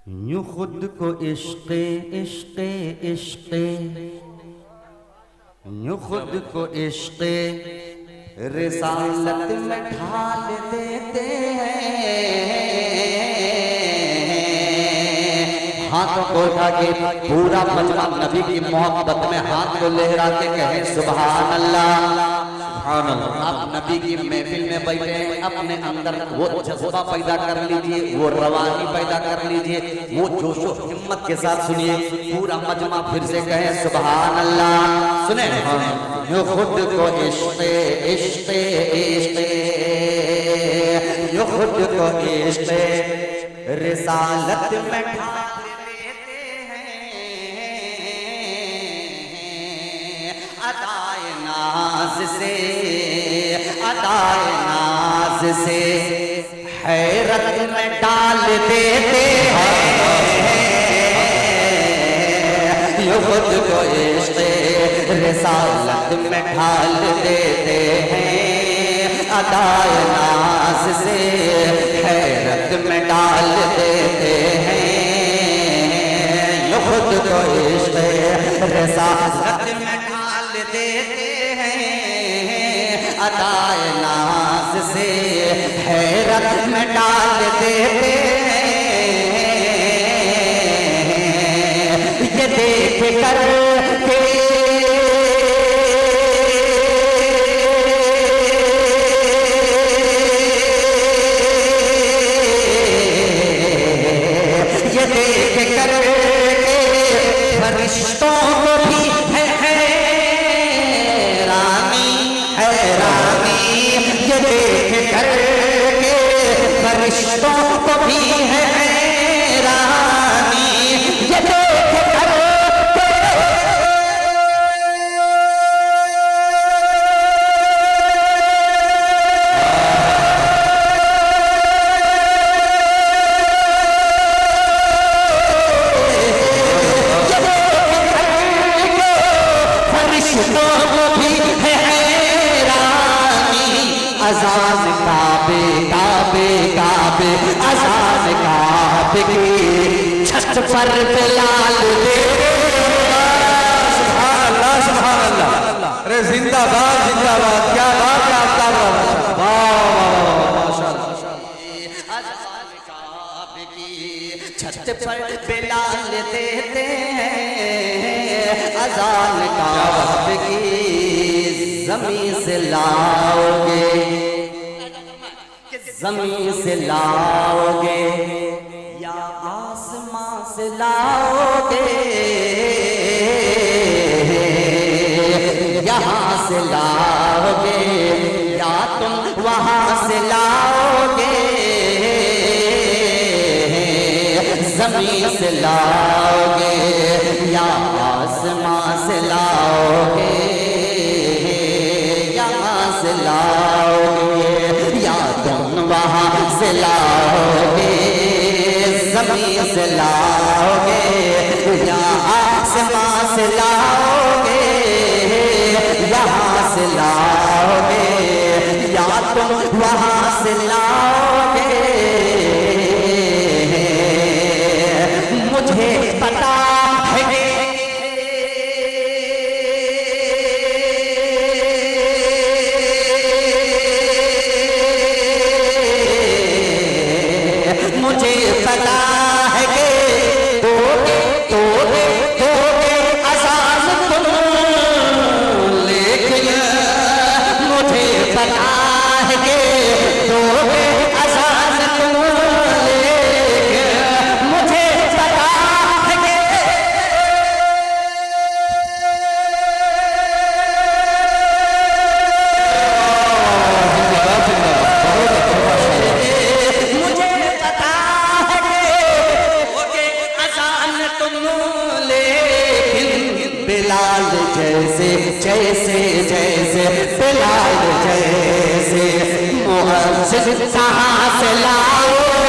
यूं खुद को इश्क़े इश्क़े इश्क़े यूं खुद को इश्क़े रिसालत में ढाल देते हैं। हाथों को उठा के पूरा मजमा नबी की मोहब्बत में हाथ को लहरा के कहें सुभान अल्लाह। आप नबी की महफिल में बैठे हैं, अपने अंदर वो जज्बा पैदा कर लीजिए, वो रवानी पैदा कर लीजिए, वो जोश और हिम्मत के साथ सुनिए। पूरा मजमा फिर से कहे सुभान अल्लाह। सुने यो खुद को इश्क़े इश्क़े इश्क़े यो खुद को इश्क़े रिसालत में ढाल देते हैं। अदाए नाज से अदाए नाज से हैरत में डाल देते हैं। यो खुद को इश्क़े रिसालत में ढाल देते हैं। अदाए नाज से हैरत में डाल देते हैं। यो खुद को इश्क़े रिसालत में ढाल देते हैं। अदाए नाज से हैरत में डाल देते हैं। ये देख कर के फरिश्तों को भी है हैरानी हैरानी। ये देख कर के फरिश्तों को भी है हैरानी। ये देख कर अज़ान काबे काबे काबे अज़ान काबे की छत पर बिलाल दे। सुभान अल्लाह सुभान अल्लाह। अरे जिंदाबाद जिंदाबाद, क्या बात है आपका। वाह वाह माशाअल्लाह। अज़ान काबे की छत पर बिलाल देते हैं। अज़ान काबे की ज़मीन से लाओगे ज़मीन से लाओगे या आसमां से लाओगे। यहाँ से लाओगे या तुम वहाँ से लाओगे। ज़मीन से लाओगे या आसमां से लाओगे। से लाओगे या तुम वहाँ से लाओगे। ज़मीन से लाओगे या आसमां से लाओगे। यहाँ से लाओगे या तुम वहाँ से लाओगे। मुझे पता है बिलाल जैसे जैसे जैसे बिलाल जैसे मुअज्जिन कहाँ से लाओगे।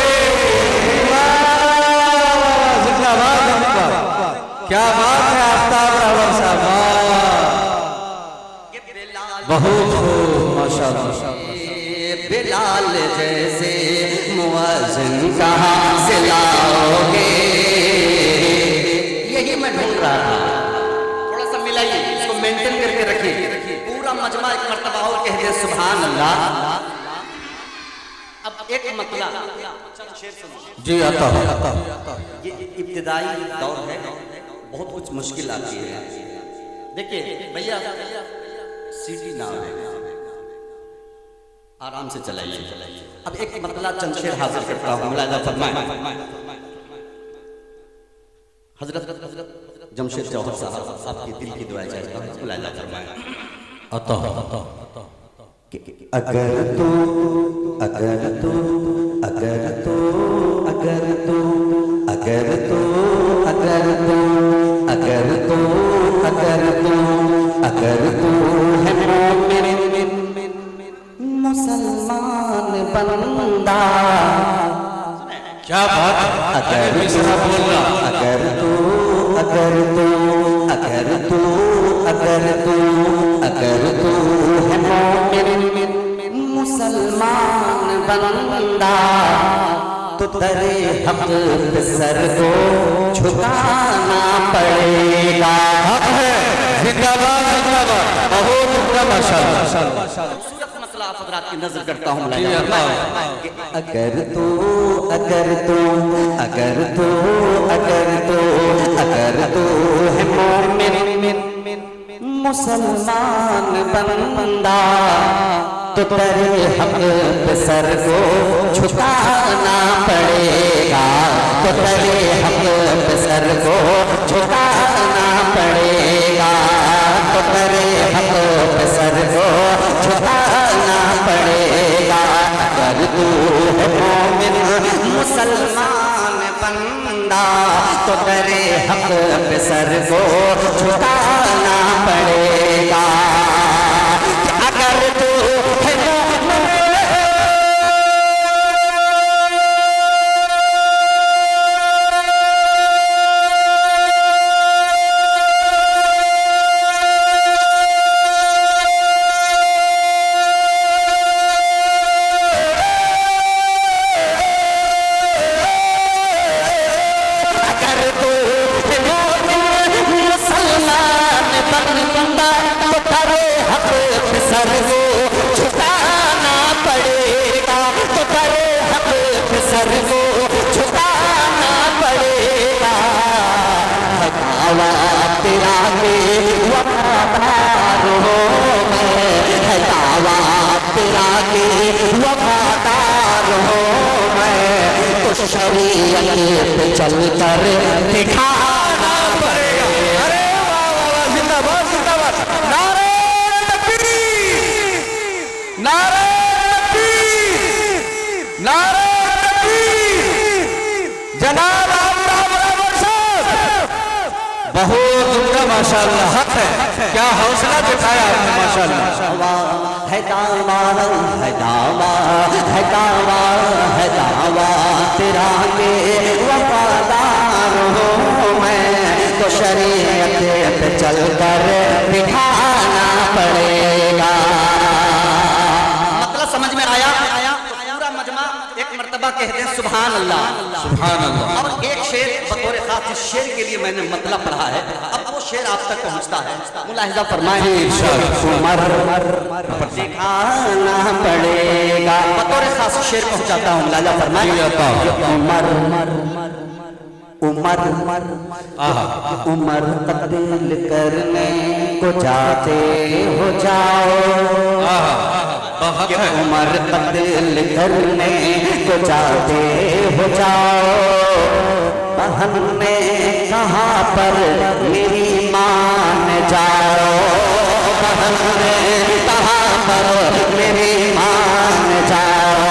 क्या बात है आफ्ताब रहमान साहब। बहुत खूब माशाअल्लाह। बिलाल जैसे मुअज्जिन कहाँ से लाओगे। मजमा एक मर्तबा और कह दे सुभान अल्लाह। अब एक मतला जी आता ये इब्तिदाई दौर है, बहुत कुछ मुश्किल आती है। देखिए भैया सीटी ना है, आराम से चलाइए। अब एक मतला चंद शेर हाजिर करता हूँ, मुलाहिजा फरमाएं। हजरत जमशेद जौहर साहब आपकी दिल की दुआ चाहता हूँ, मुलाहिजा फरमाएं। आता अगर तू अगर तू अगर तू अगर तू अगर तू अगर तू अगर तू अगर तू अगर तू है मोमिन मुसलमान बंदा, क्या बात, अगर मिसरा बोल रहा, अगर तू अगर तू अगर तू अगर तू अगर तू है मोमिन मुसलमान बंदा, तो तेरे हक पे सर को झुकाना पड़ेगा। हक है, जिंदाबाद जिंदाबाद, बहुत उम्दा माशाल्लाह। मसला आप हज़रात की नजर करता हूँ, जी अल्लाह। अगर तू अगर तू अगर तू अगर तू अगर तू है मोमिन मुसलमान बंदा, तो तेरे हक पे सर को झुकाना पड़ेगा, तो तेरे हक पे सर को झुकाना पड़ेगा, तो तेरे हक पे सर को झुकाना पड़ेगा। अगर तू है मोमिन मुसलमान बंदा, तो तेरे हक पे सर को झुकाना पड़ेगा। अगर तू है शरीयत पे चल कर दिखाना पड़ेगा। अरे वाह वाह, जिंदाबाद जिंदाबाद, नारे तकबीर, नारे तकबीर, नारे तकबीर, जनाब आपका बराबर साहब, बहुत उम्दा माशाल्लाह। हक है, क्या हौसला दिखाया आपने माशाल्लाह। है दावा है दावा है दावा है दावा तेरा के वफादार हूँ मैं, तो शरीयत पे चल कर दिखाना पड़ेगा। मतलब समझ में आया? पूरा मजमा एक मर्तबा कहते हैं सुभान अल्लाह सुभान अल्लाह। और एक शेर बतौर खास इस शेर के लिए मैंने मतलब पढ़ा है, अब वो शेर आप तक पहुंचता है, मुलाहिजा फरमाएं। उमर दिखाना पड़ेगा, बतौर खास शेर पहुंचाता हूँ, मुलाहिजा फरमाएं। उमर उमर उमर कत्ल करने को जाते हो जाओ, उमर कत्ल करने को जाते हो जाओ, बहन ने कहाँ पर मेरी मान जाओ, बहन ने कहाँ पर मेरी मान जाओ,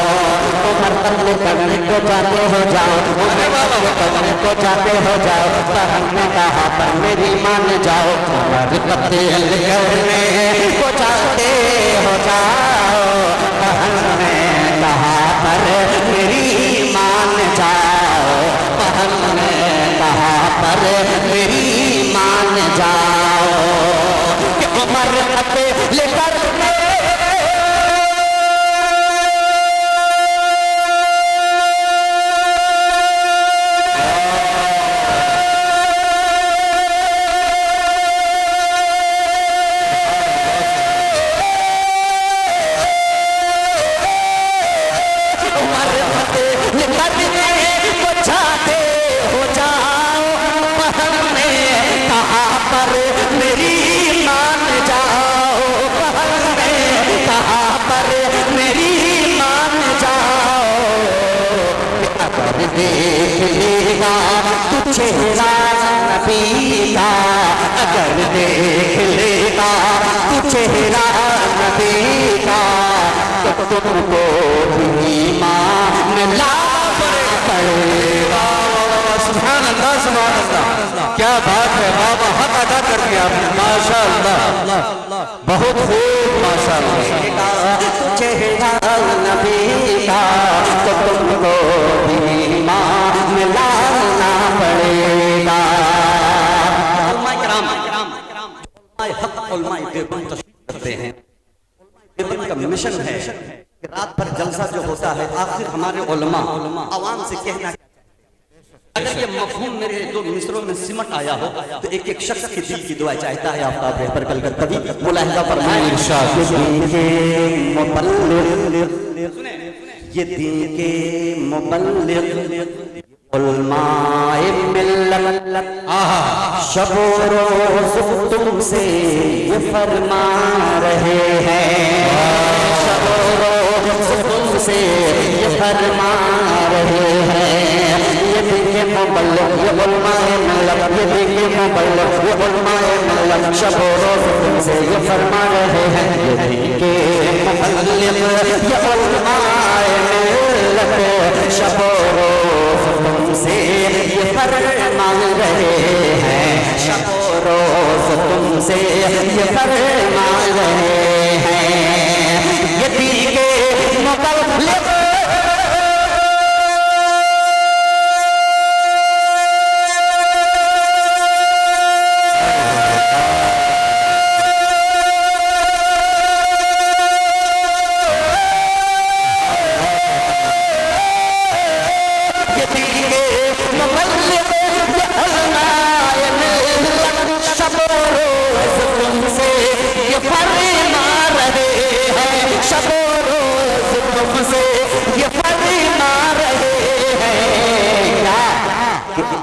उमर कत्ल करने को जाते हो जाओ, उमर कत्ल करने को जाते हो जाओ, बहन ने कहाँ पर मेरी मान जाओ, उमर कत्ल करने को जाते हो जाओ, बहन ने कहाँ पर मेरी मान जाओ, बहन ने कहाँ पर मेरी मान जाओ, कि उमर कत्ल करने देख लेगा तू चेहरा नबी का, अगर देख लेगा तू चेहरा नबी का, तो तुमको भी ईमान ला पड़ेगा। सुभान अल्लाह, सुभान अल्लाह, क्या बात है बाबा, हक अदा कर दिया आपने, माशाअल्लाह, बहुत खूब, माशाअल्लाह। तू चेहरा नबी का, तो तुमको भी ईमान लाना पड़ेगा। उलमाए किराम हक उलमाए देवबंद तशरीफ करते हैं। देवबंद का मिशन है कि रात भर जलसा जो होता है, आखिर हमारे उलमा आवाम से कहना, अगर ये मफहूम मेरे दो मिसरों में सिमट आया हो तो एक एक शख्स की दिल की दुआ चाहता है आपका बेहतर कल कर तभी मुलाहिजा फरमाए इरशाद। ये दीन के मुबल्लिग उलमाए मिल्लत शब रोज़ तुमसे ये फरमा रहे हैं, शब रोज़ तुमसे ये फरमा रहे हैं। ये देखे मुबल्लिग ये उलमाए मिल्लत, ये देखे मुबल्लिग ये उलमाए मिल्लत शब रोज़ तुमसे ये फरमा रहे हैं। ये देखे मुबल्लिग ये उलमाए मिल्लत शब रोज़ तुमसे ये फरमा रहे हैं, शब रोज़ तुमसे ये फरमा रहे हैं। ये देखे मुबल्लिग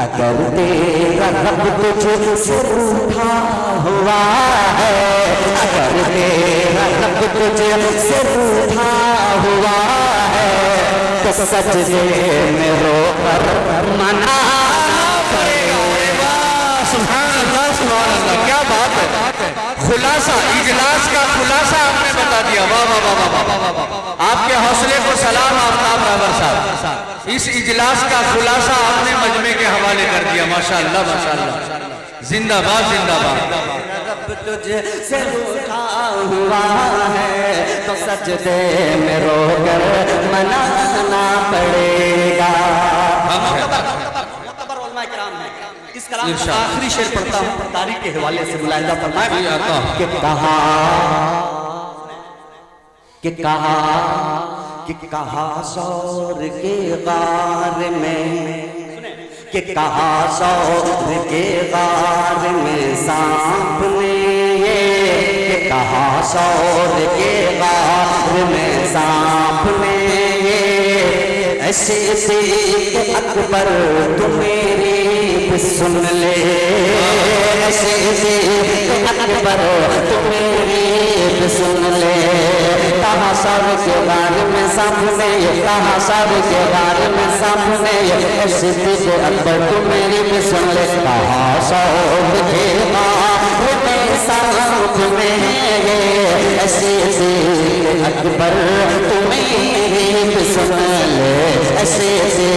अगर तेरा रब तुझसे रूठा हुआ है, अगर तेरा रब तुझसे रूठा हुआ है, तो सजदे में रोकर मना पड़ेगा। सुभान अल्लाह, सुभान अल्लाह, क्या बात है, खुलासा, इजलास का खुलासा आपने बता दिया। वाह वाह वाह वाह वाह वाह, आपके हौसले को सलाम आफ्ताब रहबर साहब, इस इजलास का खुलासा आपने मजमे के हवाले कर दिया। माशाअल्लाह, माशाअल्लाह, जिंदाबाद, जिंदाबाद। रब तुझसे रूठा हुआ है, तो सजदे में रोकर मनाना पड़ेगा। इस कलाम का आखिरी शेर पढ़ता हूँ, तारीख के हवाले से मुलाहिजा फरमाए कि कहा सौर के गार में, कि कहा सौर के गार में सांप ने, ये कहा सौर के गार में सांप ने, ऐसे से अकबर तू मेरी भी सुन ले, ऐसे से अकबर तू मेरी भी सुन ले। कहा सौर के गार में सांप ने, कहा सौर के गार में सांप ने, ऐसे से अकबर तू मेरी भी सुन ले। कहा सौर के गार में सांप ने, ऐसे से अकबर तू मेरी भी सुन ले, ऐसे से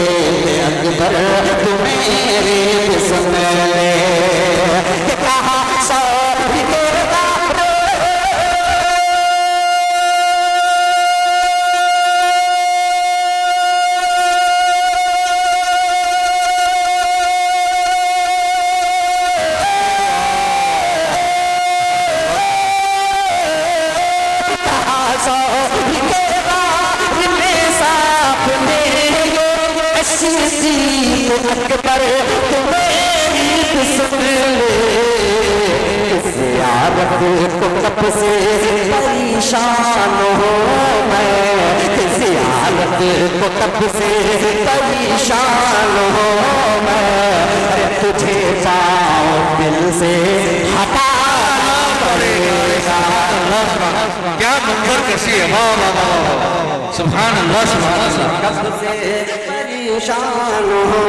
अकबर तू मेरी भी सुन ले। कहा सौर के अकबर तुम्हें सुन ले, ज़ियारत को कब से परेशान हो मैं, ज़ियारत को कब से परेशान हो मैं, अरे तुझे पाँव दिल से हटाना पड़ेगा। क्या मंजर कैसी है, वाह वाह वाह, सुभान अल्लाह, सुभान अल्लाह। कब से निशान हो,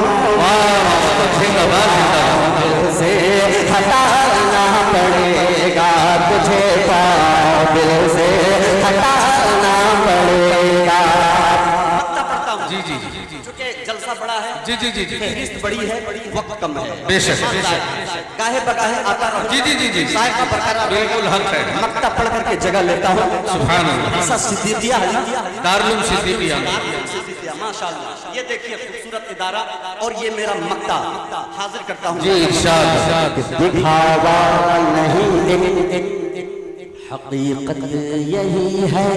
जिंदाबाद जिंदाबाद। से हटाना पड़ेगा तुझे, दिल से हटाना पड़ेगा। जी जी जी चूंकि जलसा बड़ा है, जी जी जी जी फहरिस्त बड़ी है, वक्त कम है, बेशक गाहे बगाहे आता रहूं, जी जी जी जी सायका बरकरार बिल्कुल हक है। मक्ता पढ़ करके जगह लेता हूँ। सुभान अल्लाह। ऐसा सिद्दीकिया है ना, दारुल सिद्दीकिया। सिद्दीकिया माशाअल्लाह। ये देखिए खूबसूरत इदारा, और ये मेरा मक्ता हाजिर करता हूँ जी इंशाअल्लाह। दिखावा नहीं हकीकत यही है,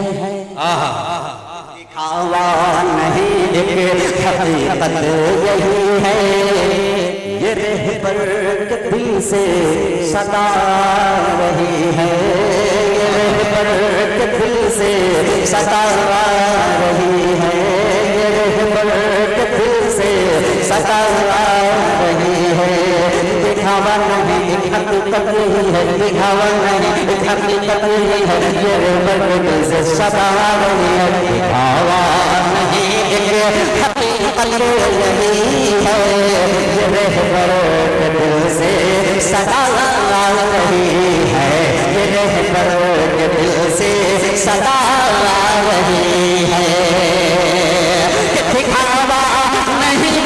दिखावा नहीं हकीकत यही है, ये रहबर के दिल से सदा रही है, ये रहबर के दिल से सदा रही है, ये रहबर के दिल से सदा रही है। दिखावा नहीं हकीकत यही है, दिखावा नहीं हकीकत यही है, ये रहबर के दिल से सदा रही है। दिखावा नहीं हकीकत यही है, ये रहबर के दिल से सदा रही है, ये रहबर के दिल से सदा रही है। दिखावा नहीं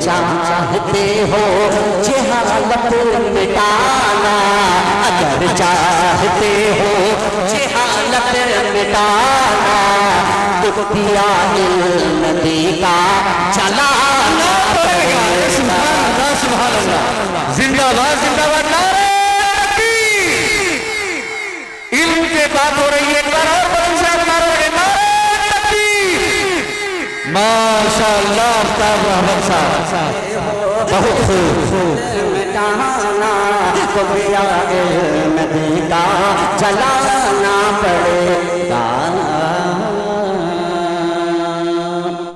चाहते हो जहालत मिटाना, अगर चाहते हो जहालत मिटाना, तो दिया नदी का चलाना पड़ेगा। सुभान अल्लाह। जिंदाबाद जिंदाबाद। नारे तकबीर। इल्म के बात हो रही है, एक बार और बुलंद नारे तकबीर। माशाअल्लाह आफ्ताब रहमत साहब बहुत खूब। मिटाना तो दिया नदी का जलाना पड़े।